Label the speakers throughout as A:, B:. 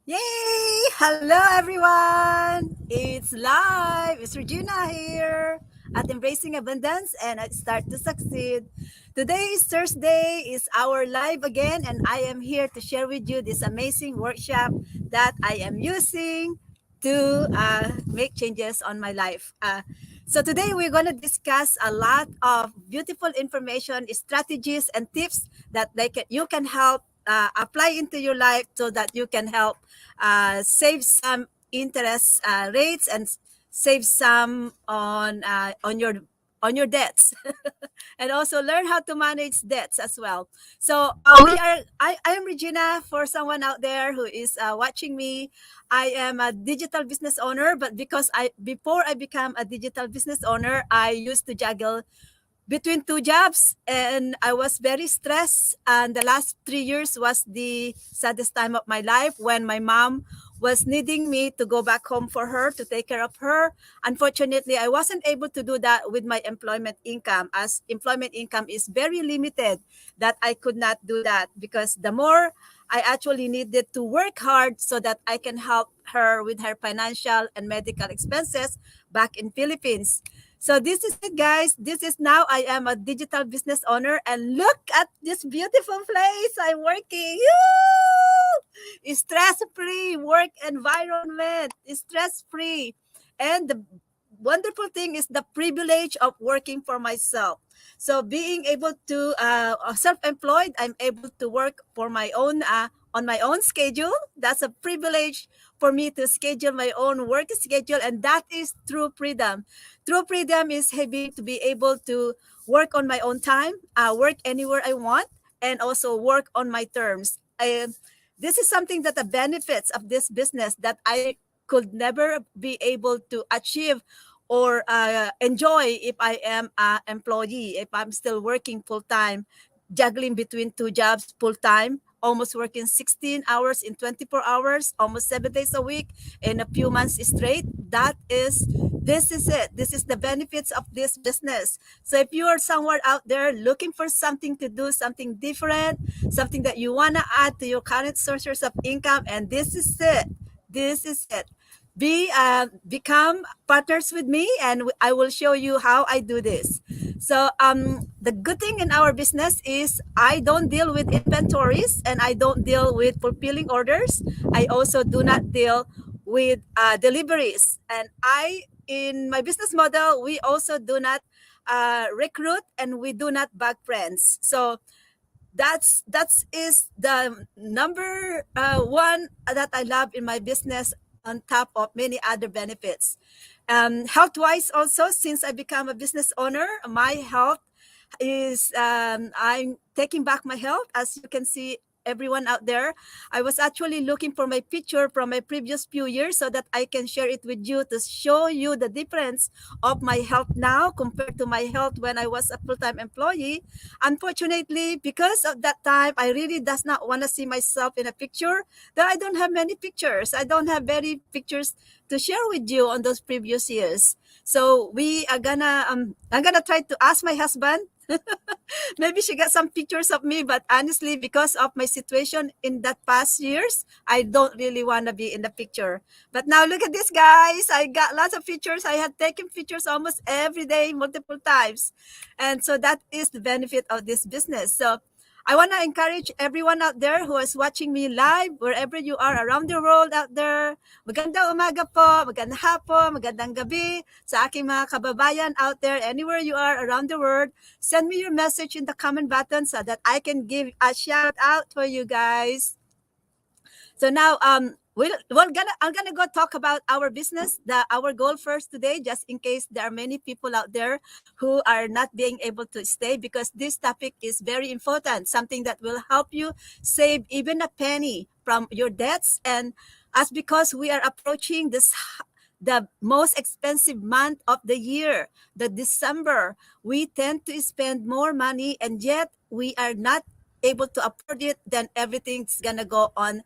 A: Yay! Hello everyone! It's live! It's Regina here at Embracing Abundance and at Start to Succeed. Today is Thursday, is our live again, and I am here to share with you this amazing workshop that I am using to make changes on my life. So today we're going to discuss a lot of beautiful information, strategies, and tips that you can help apply into your life so that you can help save some interest rates and save some on your debts and also learn how to manage debts as well. So I am Regina. For someone out there who is watching me, I am a digital business owner, but because I before I become a digital business owner, I used to juggle between two jobs and I was very stressed, and the last 3 years was the saddest time of my life when my mom was needing me to go back home for her to take care of her. Unfortunately, I wasn't able to do that with my employment income, as employment income is very limited, that I could not do that because the more I actually needed to work hard so that I can help her with her financial and medical expenses back in Philippines. So this is it, guys. This is now I am a digital business owner, and look at this beautiful place I'm working. Stress-free work environment. Stress-free, and the wonderful thing is the privilege of working for myself. So being able to self-employed, I'm able to work for my own on my own schedule. That's a privilege for me to schedule my own work schedule, and that is true freedom. True freedom is having to be able to work on my own time, work anywhere I want, and also work on my terms. This is something that the benefits of this business that I could never be able to achieve or enjoy if I am an employee, if I'm still working full time, juggling between two jobs full time, almost working 16 hours in 24 hours, almost 7 days a week, in a few months straight. This is it. This is the benefits of this business. So if you are somewhere out there looking for something to do, something different, something that you want to add to your current sources of income, and this is it. This is it. Become partners with me, and I will show you how I do this. So the good thing in our business is I don't deal with inventories and I don't deal with fulfilling orders. I also do not deal with deliveries. And I in my business model, we also do not recruit and we do not bag friends. So that's is the number one that I love in my business, on top of many other benefits. Health wise, also, since I become a business owner, my health is I'm taking back my health. As you can see, everyone out there, I was actually looking for my picture from my previous few years so that I can share it with you to show you the difference of my health now compared to my health when I was a full-time employee. Unfortunately, because of that time, I really does not want to see myself in a picture. That I don't have many pictures. I don't have many pictures to share with you on those previous years. So we are gonna I'm gonna try to ask my husband. Maybe she got some pictures of me, but honestly, because of my situation in that past years, I don't really want to be in the picture. But now look at this, guys. I got lots of pictures. I had taken pictures almost every day, multiple times. And so that is the benefit of this business. So I want to encourage everyone out there who is watching me live, wherever you are around the world out there. Magandang umaga po, magandang hapon, magandang gabi sa aking mga kababayan out there, anywhere you are around the world. Send me your message in the comment button so that I can give a shout out for you guys. So now I'm gonna go talk about our business, our goal first today, just in case there are many people out there who are not being able to stay, because this topic is very important, something that will help you save even a penny from your debts. And as because we are approaching this the most expensive month of the year, the December, we tend to spend more money, and yet we are not able to afford it. Then everything's gonna go on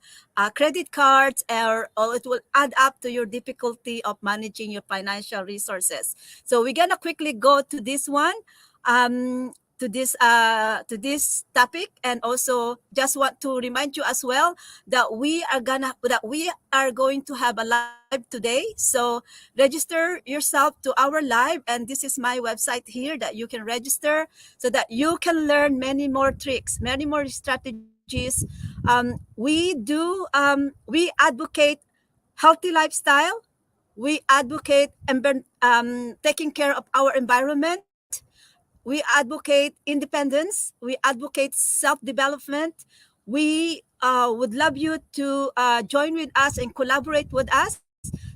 A: credit cards, or it will add up to your difficulty of managing your financial resources. So we're gonna quickly go to this one. to this topic, and also just want to remind you as well that we are going to have a live today. So register yourself to our live, and this is my website here that you can register so that you can learn many more tricks, many more strategies. We advocate healthy lifestyle. We advocate taking care of our environment. We advocate independence. We advocate self-development. We would love you to join with us and collaborate with us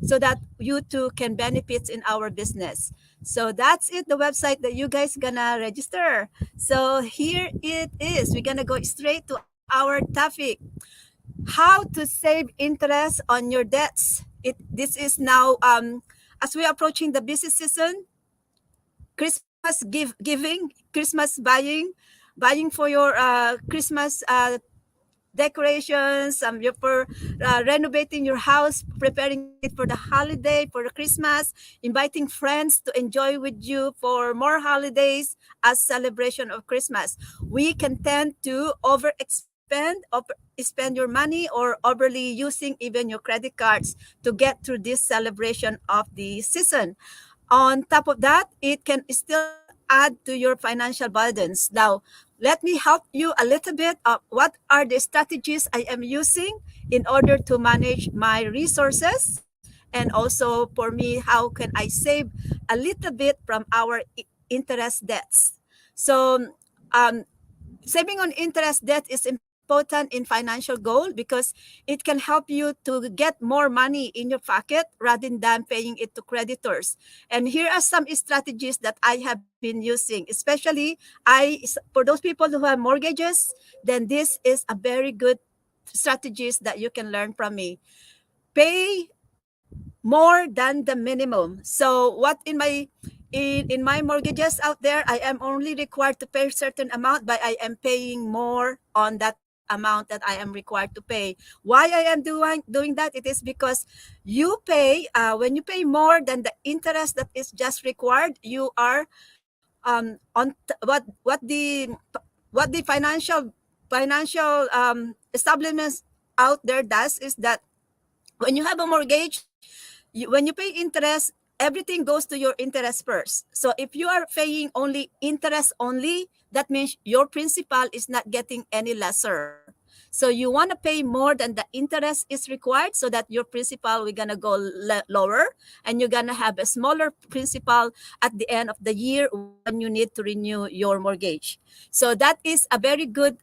A: so that you too can benefit in our business. So that's it, the website that you guys gonna register. So here it is. We're gonna go straight to our topic: how to save interest on your debts. This is now, as we are approaching the busy season, giving, Christmas buying for your Christmas decorations. You're for renovating your house, preparing it for the holiday, for the Christmas, inviting friends to enjoy with you for more holidays as celebration of Christmas. We can tend to spend your money, or overly using even your credit cards to get through this celebration of the season. On top of that, it can still add to your financial burdens. Now, let me help you a little bit of what are the strategies I am using in order to manage my resources, and also for me, how can I save a little bit from our interest debts. So, um, saving on interest debt is important in financial goal because it can help you to get more money in your pocket rather than paying it to creditors. And here are some strategies that I have been using, especially for those people who have mortgages. Then this is a very good strategies that you can learn from me. Pay more than the minimum. So what in my mortgages out there, I am only required to pay a certain amount, but I am paying more on that amount that I am required to pay. Why I am doing that? It is because you pay when you pay more than the interest that is just required, you are what the financial establishments out there does is that when you have a mortgage, when you pay interest, everything goes to your interest first. So if you are paying only interest only, that means your principal is not getting any lesser. So you want to pay more than the interest is required so that your principal we're gonna go lower, and you're gonna have a smaller principal at the end of the year when you need to renew your mortgage. So that is a very good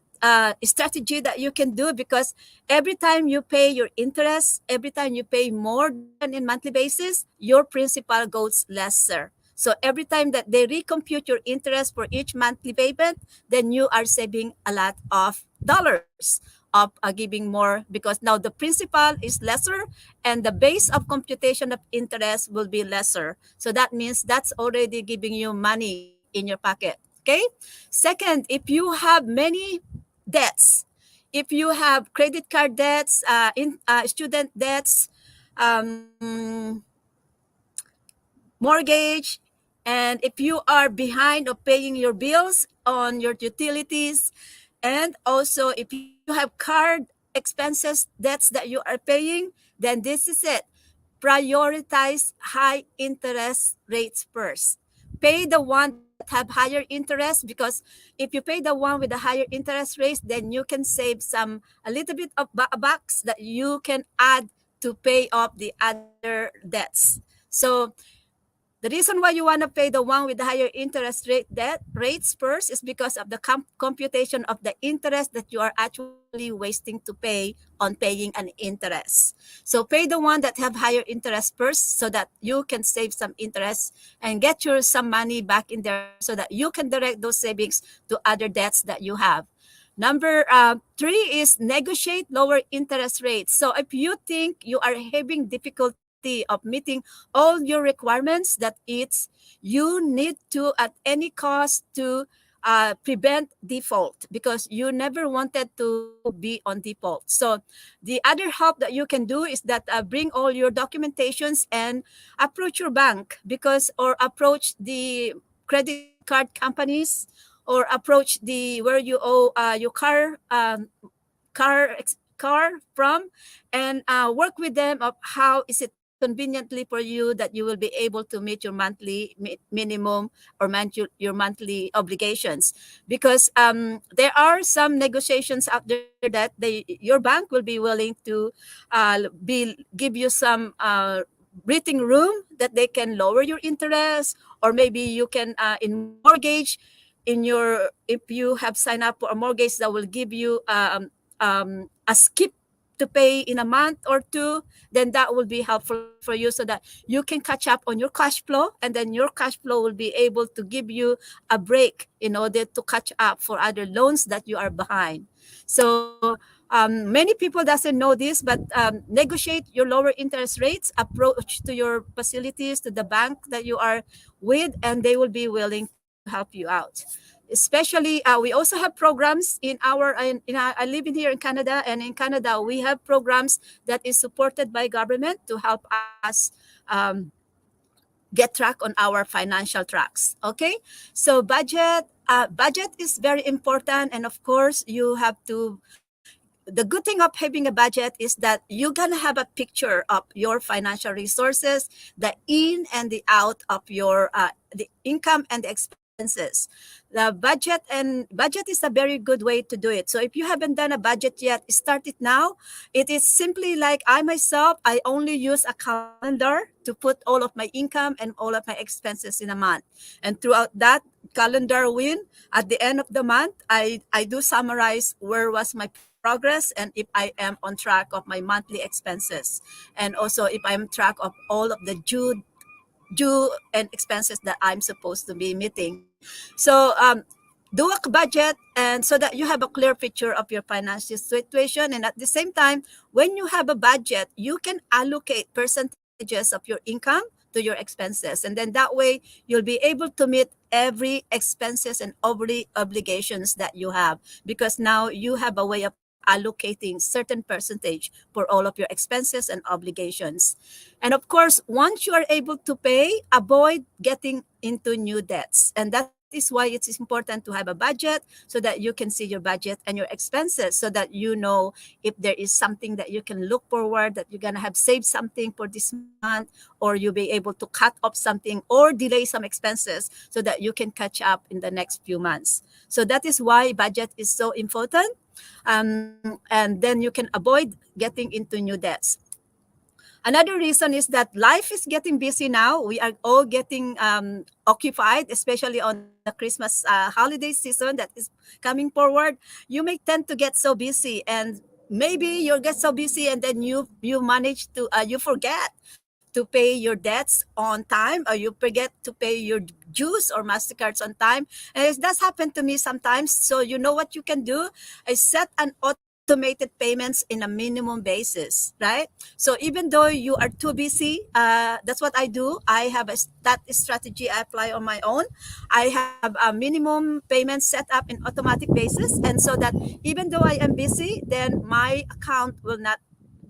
A: strategy that you can do, because every time you pay your interest, every time you pay more than in monthly basis, your principal goes lesser. So every time that they recompute your interest for each monthly payment, then you are saving a lot of dollars of giving more, because now the principal is lesser and the base of computation of interest will be lesser. So that means that's already giving you money in your pocket. Okay. Second, if you have many debts, if you have credit card debts, in student debts, um, mortgage, and if you are behind of paying your bills on your utilities, and also if you have card expenses debts that you are paying, then this is it. Prioritize high interest rates first. Pay the one that have higher interest, because if you pay the one with the higher interest rates, then you can save a little bit of bucks that you can add to pay off the other debts. So the reason why you want to pay the one with the higher interest rates first is because of the computation of the interest that you are actually wasting to pay on paying an interest. So pay the one that have higher interest first so that you can save some interest and get your some money back in there so that you can direct those savings to other debts that you have. Number three is negotiate lower interest rates. So if you think you are having difficulty of meeting all your requirements, that it's you need to at any cost to prevent default, because you never wanted to be on default. So the other help that you can do is that bring all your documentations and approach your bank, because or approach the credit card companies or approach the where you owe your car from, and work with them of how is it conveniently for you that you will be able to meet your monthly minimum, or your monthly obligations, because there are some negotiations out there that your bank will be willing to give you some breathing room that they can lower your interest, or maybe you can in mortgage, in your if you have signed up for a mortgage that will give you a skip to pay in a month or two, then that will be helpful for you, so that you can catch up on your cash flow, and then your cash flow will be able to give you a break in order to catch up for other loans that you are behind. So many people doesn't know this, but negotiate your lower interest rates, approach to your facilities, to the bank that you are with, and they will be willing to help you out. Especially, we also have programs I live in here in Canada, and in Canada we have programs that is supported by government to help us um, get track on our financial tracks. Okay, so budget is very important, and of course you have to. The good thing of having a budget is that you're gonna have a picture of your financial resources, the in and the out of your the income and the expenses. The budget is a very good way to do it. So if you haven't done a budget yet, start it now. It is simply like I myself, I only use a calendar to put all of my income and all of my expenses in a month. And throughout that calendar win, at the end of the month, I do summarize where was my progress, and if I am on track of my monthly expenses, and also if I'm track of all of the due and expenses that I'm supposed to be meeting. So do a budget, and so that you have a clear picture of your financial situation, and at the same time, when you have a budget, you can allocate percentages of your income to your expenses, and then that way you'll be able to meet every expenses and every obligations that you have, because now you have a way of allocating certain percentage for all of your expenses and obligations. And of course, once you are able to pay, avoid getting into new debts. And that is why it is important to have a budget, so that you can see your budget and your expenses, so that you know if there is something that you can look forward, that you're going to have saved something for this month, or you'll be able to cut off something or delay some expenses, so that you can catch up in the next few months. So that is why budget is so important. And then you can avoid getting into new debts. Another reason is that life is getting busy now. We are all getting occupied, especially on the Christmas holiday season that is coming forward. You may tend to get so busy, and maybe you'll get so busy, and then you manage to you forget to pay your debts on time, or you forget to pay your dues or Mastercards on time. And it does happen to me sometimes. So you know what you can do? I set an automated payments in a minimum basis, right? So even though you are too busy, that's what I do. I have that strategy I apply on my own. I have a minimum payment set up in automatic basis, and so that even though I am busy, then my account will not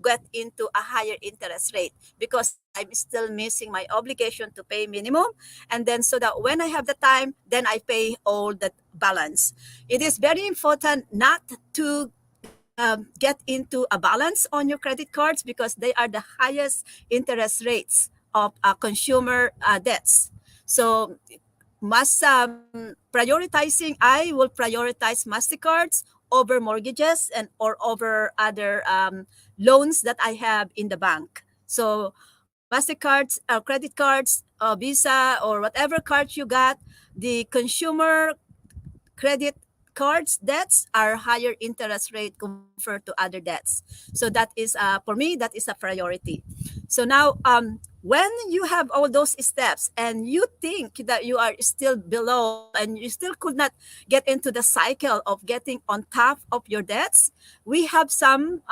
A: get into a higher interest rate, because I'm still missing my obligation to pay minimum. And then so that when I have the time, then I pay all the balance. It is very important not to get into a balance on your credit cards, because they are the highest interest rates of consumer debts. So must prioritizing I will prioritize Mastercards over mortgages and or over other loans that I have in the bank. So Mastercards, credit cards, Visa, or whatever cards you got, the consumer credit cards debts are higher interest rate compared to other debts. So that is for me, that is a priority. So now when you have all those steps and you think that you are still below and you still could not get into the cycle of getting on top of your debts, we have some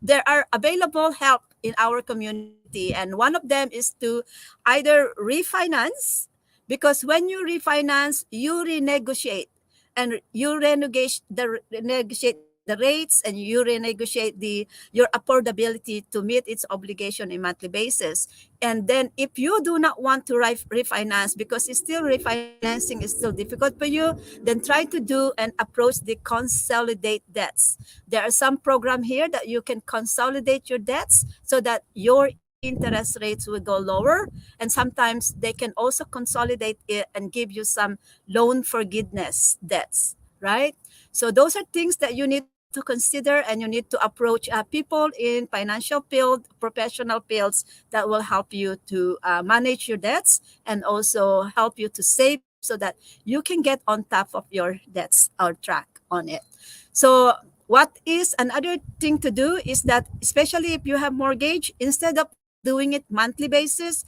A: there are available help in our community, and one of them is to either refinance, because when you refinance, you renegotiate, and you renegotiate the the rates and you renegotiate the your affordability to meet its obligation in monthly basis. And then if you do not want to refinance because it's still refinancing is still difficult for you, then try to do and approach the consolidate debts. There are some program here that you can consolidate your debts so that your interest rates will go lower, and sometimes they can also consolidate it and give you some loan forgiveness debts, right? So those are things that you need to consider, and you need to approach people in financial field, professional fields that will help you to manage your debts and also help you to save so that you can get on top of your debts or track on it. So what is another thing to do is that, especially if you have mortgage, instead of doing it monthly basis,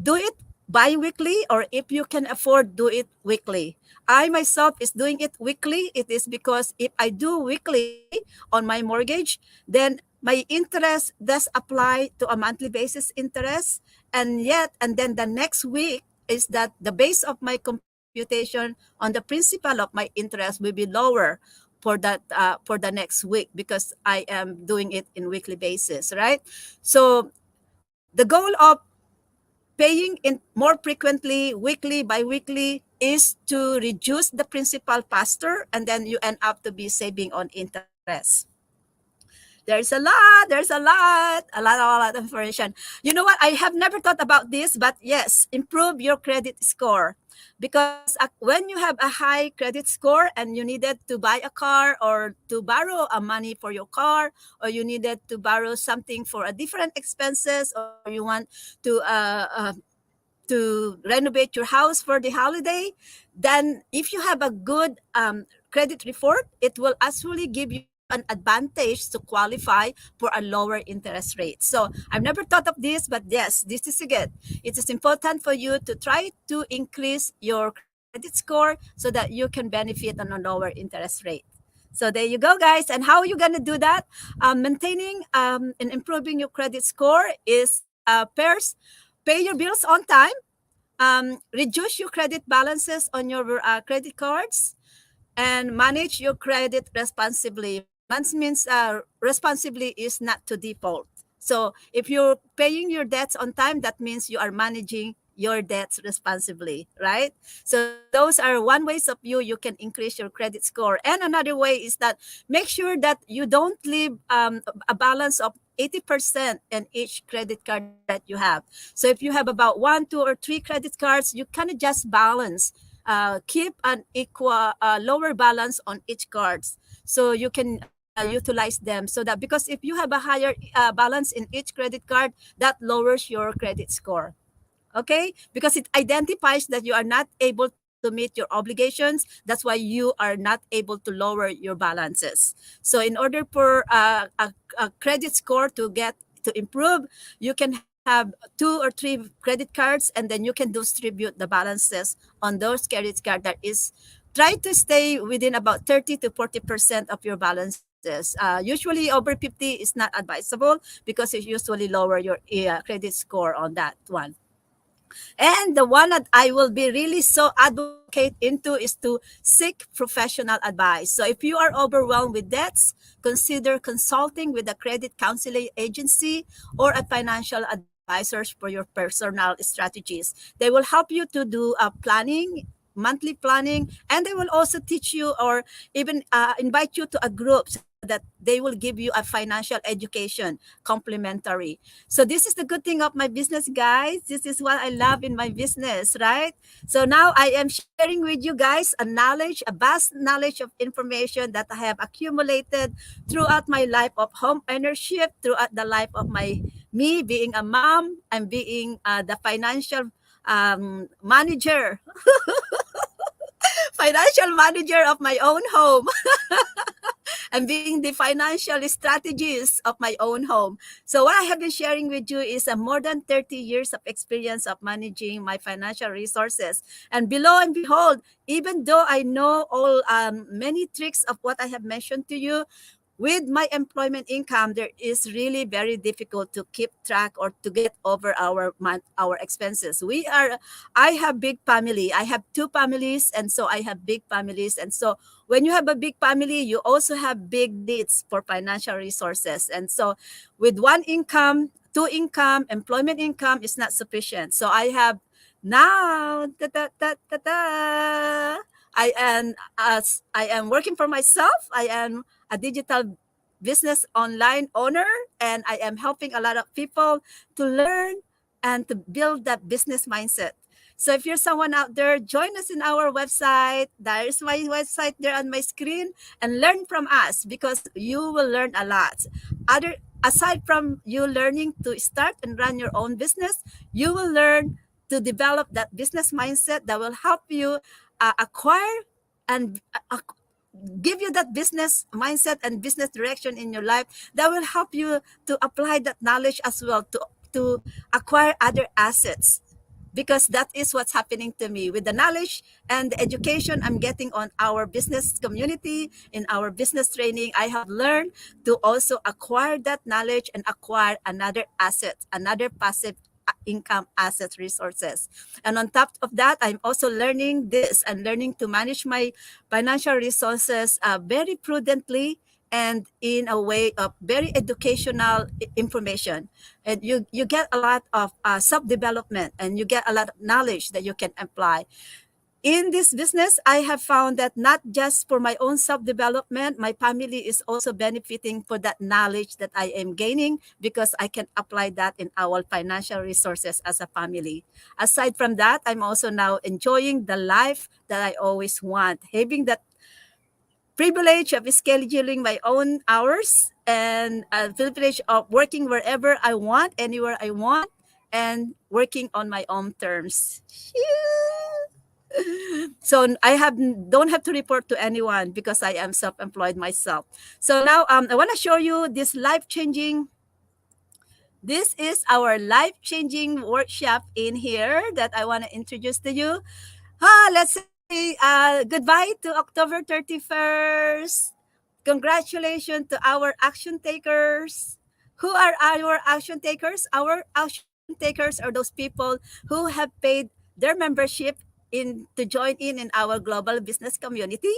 A: do it bi-weekly, or if you can afford, do it weekly. I myself is doing it weekly. It is because if I do weekly on my mortgage, then my interest does apply to a monthly basis interest, and then the next week is that the base of my computation on the principal of my interest will be lower for the next week because I am doing it in weekly basis, right? So the goal of paying in more frequently, weekly by weekly, is to reduce the principal faster, and then you end up to be saving on interest. There's a lot of information. You know what? I have never thought about this, but yes, improve your credit score. Because when you have a high credit score and you needed to buy a car or to borrow a money for your car, or you needed to borrow something for a different expenses, or you want to renovate your house for the holiday, then if you have a good credit report, it will actually give you an advantage to qualify for a lower interest rate. So I've never thought of this, but yes, this is good. It is important for you to try to increase your credit score so that you can benefit on a lower interest rate. So there you go, guys. And how are you going to do that? Maintaining and improving your credit score is first, pay your bills on time, reduce your credit balances on your credit cards, and manage your credit responsibly. Means responsibly is not to default. So if you're paying your debts on time, that means you are managing your debts responsibly, right? So those are one ways of you can increase your credit score. And another way is that make sure that you don't leave a balance of 80% in each credit card that you have. So if you have about one, two, or three credit cards, you kind of just balance, keep an equal lower balance on each cards, so you can utilize them, so that because if you have a higher balance in each credit card, that lowers your credit score. Okay, because it identifies that you are not able to meet your obligations. That's why you are not able to lower your balances. So in order for a credit score to get to improve, you can have two or three credit cards, and then you can distribute the balances on those credit card that is, try to stay within about 30 to 40% of your balances. Usually over 50 is not advisable because it usually lower your credit score on that one. And the one that I will be really so advocate into is to seek professional advice. So if you are overwhelmed with debts, consider consulting with a credit counseling agency or a financial advisors for your personal strategies. They will help you to do planning, monthly planning, and they will also teach you or even invite you to a group so that they will give you a financial education complimentary. So this is the good thing of my business, guys. This is what I love in my business, right? So now I am sharing with you guys a knowledge, a vast knowledge of information that I have accumulated throughout my life of home ownership, throughout the life of my me being a mom and being the financial manager, financial manager of my own home. And being the financial strategist of my own home. So what I have been sharing with you is a more than 30 years of experience of managing my financial resources. And below and behold, even though I know all many tricks of what I have mentioned to you, with my employment income, there is really very difficult to keep track or to get over our expenses. I have big family. I have two families, and so I have big families, and so when you have a big family, you also have big needs for financial resources. And so with one income, two income, employment income is not sufficient. So I have now, I am working for myself. I am a digital business online owner, and I am helping a lot of people to learn and to build that business mindset. So if you're someone out there, join us in our website. There's my website there on my screen, and learn from us, because you will learn a lot. Other Aside from you learning to start and run your own business, you will learn to develop that business mindset that will help you acquire and give you that business mindset and business direction in your life that will help you to apply that knowledge as well to acquire other assets, because that is what's happening to me with the knowledge and the education I'm getting on our business community. In our business training, I have learned to also acquire that knowledge and acquire another asset, another passive income asset resources. And on top of that, I'm also learning this and learning to manage my financial resources very prudently and in a way of very educational information. And you get a lot of self-development, and you get a lot of knowledge that you can apply in this business. I have found that not just for my own self-development, my family is also benefiting for that knowledge that I am gaining, because I can apply that in our financial resources as a family. Aside from that, I'm also now enjoying the life that I always want, having that privilege of scheduling my own hours, and a privilege of working wherever I want, anywhere I want, and working on my own terms. So I don't have to report to anyone, because I am self-employed myself. So now I want to show you this life-changing. This is our life-changing workshop in here that I want to introduce to you. Let's say goodbye to October 31st. Congratulations to our action takers. Who are our action takers? Our action takers are those people who have paid their membership to join in our global business community.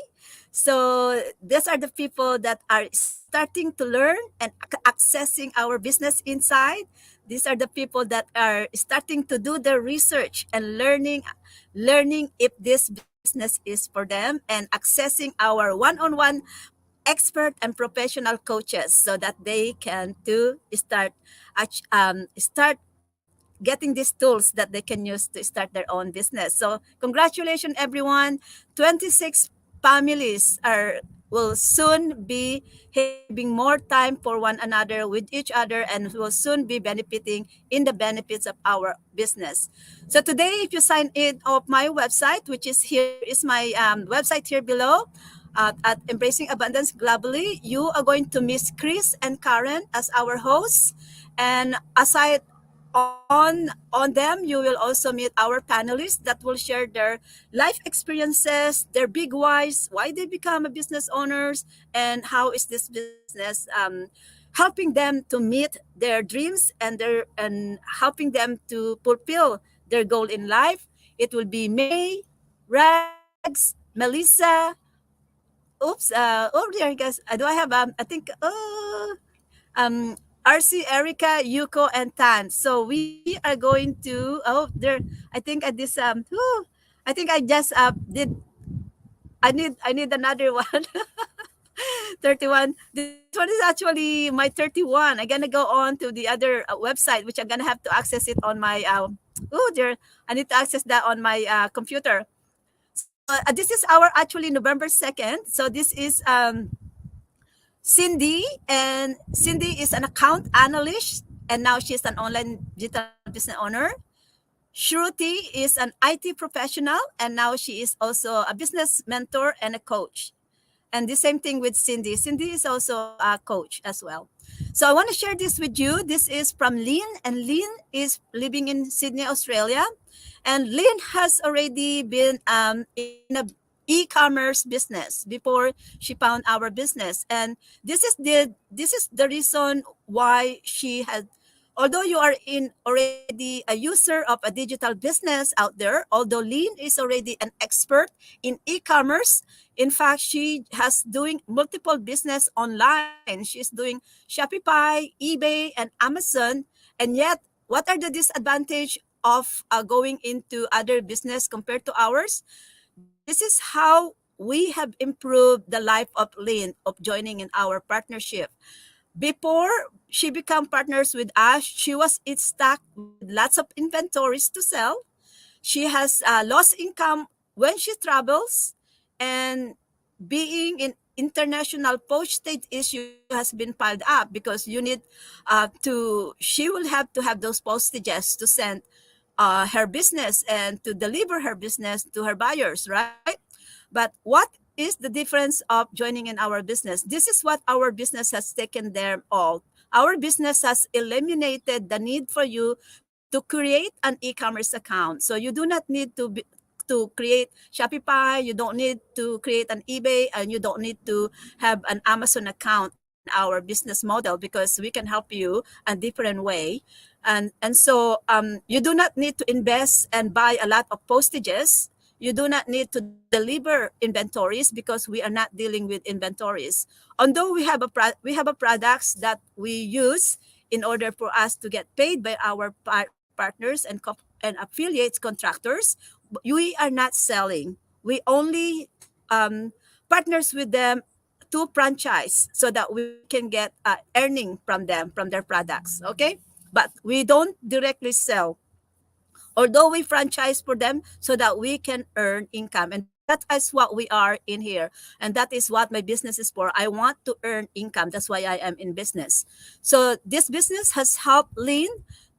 A: So these are the people that are starting to learn and accessing our business inside. These are the people that are starting to do the research and learning if this business is for them, and accessing our one-on-one expert and professional coaches, so that they can start getting these tools that they can use to start their own business. So congratulations everyone. 26 families will soon be having more time for one another with each other, and will soon be benefiting in the benefits of our business. So today, if you sign in of my website, which is here is my website here below, at Embracing Abundance Globally, you are going to miss Chris and Karen as our hosts. And aside on them, you will also meet our panelists that will share their life experiences, their big whys, why they become a business owners, and how is this business helping them to meet their dreams and helping them to fulfill their goal in life. It will be May, Rags, Melissa. Oops. There, guys. Do I have I think. Um, RC, Erica, Yuko, and Tan. So we are going to. Oh, there. I think at this. I think I just did. I need another one. 31. This one is actually my 31. I'm gonna go on to the other website, which I'm gonna have to access it on my. There. I need to access that on my computer. So this is our actually November 2nd. So this is Cindy, and Cindy is an account analyst, and now she's an online digital business owner. Shruti is an IT professional, and now she is also a business mentor and a coach. And the same thing with Cindy. Cindy is also a coach as well. So I want to share this with you. This is from Lynn, and Lynn is living in Sydney, Australia. And Lynn has already been in a e-commerce business before she found our business. And this is the reason why she had Although you are in already a user of a digital business out there, although Lynn is already an expert in e-commerce. In fact, she has doing multiple business online. She's doing Shopify, eBay, and Amazon. And yet, what are the disadvantage of going into other business compared to ours? This is how we have improved the life of Lynn of joining in our partnership. Before she became partners with us, she was it stuck with lots of inventories to sell. She has lost income when she travels, and being in international postage issue has been piled up because you need she will have to have those postages to send her business and to deliver her business to her buyers, right? But what is the difference of joining in our business? This is what our business has taken them all. Our business has eliminated the need for you to create an e-commerce account. So you do not need to create Shopify, you don't need to create an eBay, and you don't need to have an Amazon account in our business model because we can help you a different way. And so you do not need to invest and buy a lot of postages. You do not need to deliver inventories because we are not dealing with inventories. Although we have a products that we use in order for us to get paid by our partners and and affiliates contractors, we are not selling. We only um, partners with them to franchise so that we can get earning from them from their products. Okay, but we don't directly sell, although we franchise for them so that we can earn income. And that is what we are in here, and that is what my business is for. I want to earn income. That's why I am in business. So this business has helped Lynn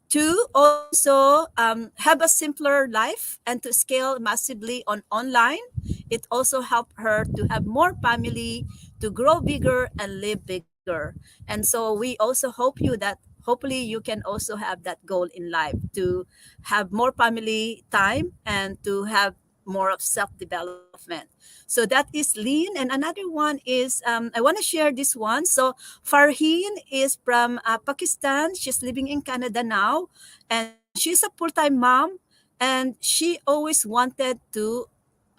A: to also have a simpler life and to scale massively on online. It also helped her to have more family, to grow bigger and live bigger. And so we also hope you that hopefully you can also have that goal in life to have more family time and to have more of self-development. So that is Lean. And another one is I want to share this one. So Farheen is from Pakistan. She's living in Canada now, and she's a full-time mom, and she always wanted to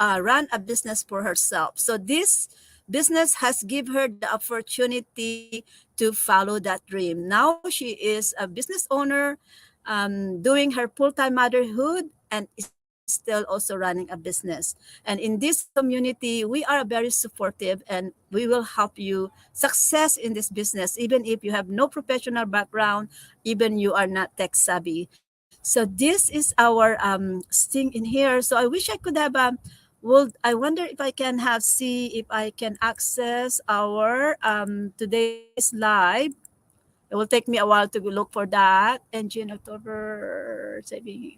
A: run a business for herself. So this business has given her the opportunity to follow that dream. Now she is a business owner, doing her full-time motherhood, and still also running a business. And in this community, we are very supportive, and we will help you success in this business, even if you have no professional background, even you are not tech savvy. So this is our thing in here. So I wish I could have I wonder if I can have see if I can access our today's live. It will take me a while to look for that. Engine October saving.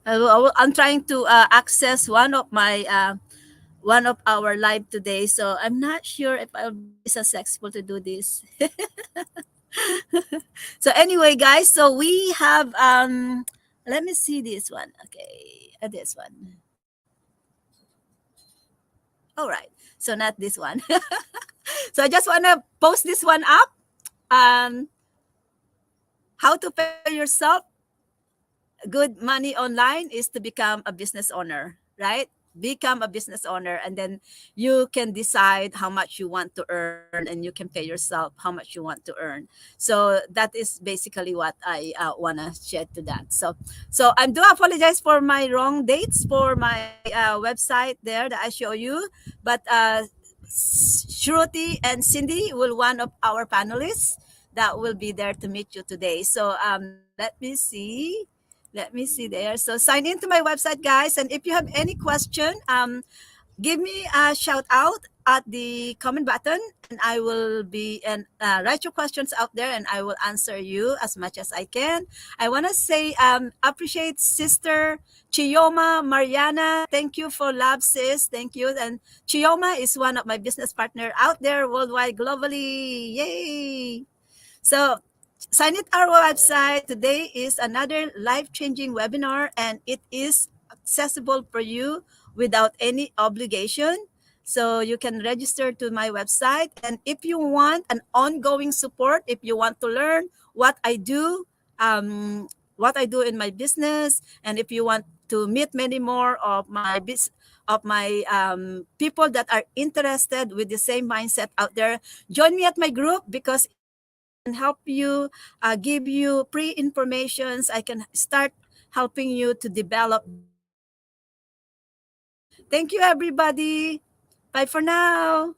A: I'm trying to access one of our live today, so I'm not sure if I'll be successful to do this. So anyway, guys, so we have let me see this one. Okay, this one. All right. So not this one. So I just want to post this one up. Um, how to pay yourself good money online is to become a business owner, right? Become a business owner, and then you can decide how much you want to earn, and you can pay yourself how much you want to earn. So that is basically what I want to share to that. So I do apologize for my wrong dates for my website there that I show you, but Shruti and Cindy will one of our panelists that will be there to meet you today. So let me see there. So sign into my website, guys. And if you have any question, give me a shout out at the comment button, and I will be and write your questions out there, and I will answer you as much as I can. I want to say appreciate Sister Chioma Mariana. Thank you for love, sis. Thank you. And Chioma is one of my business partner out there worldwide, globally. Yay! So sign in our website. Today is another life-changing webinar, and it is accessible for you without any obligation. So you can register to my website. And if you want an ongoing support, if you want to learn um, what I do in my business, and if you want to meet many more of my people that are interested with the same mindset out there, join me at my group, because in my group I can help you, give you pre-informations. I can start helping you to develop this mindset. So thank you, everybody. Bye for now.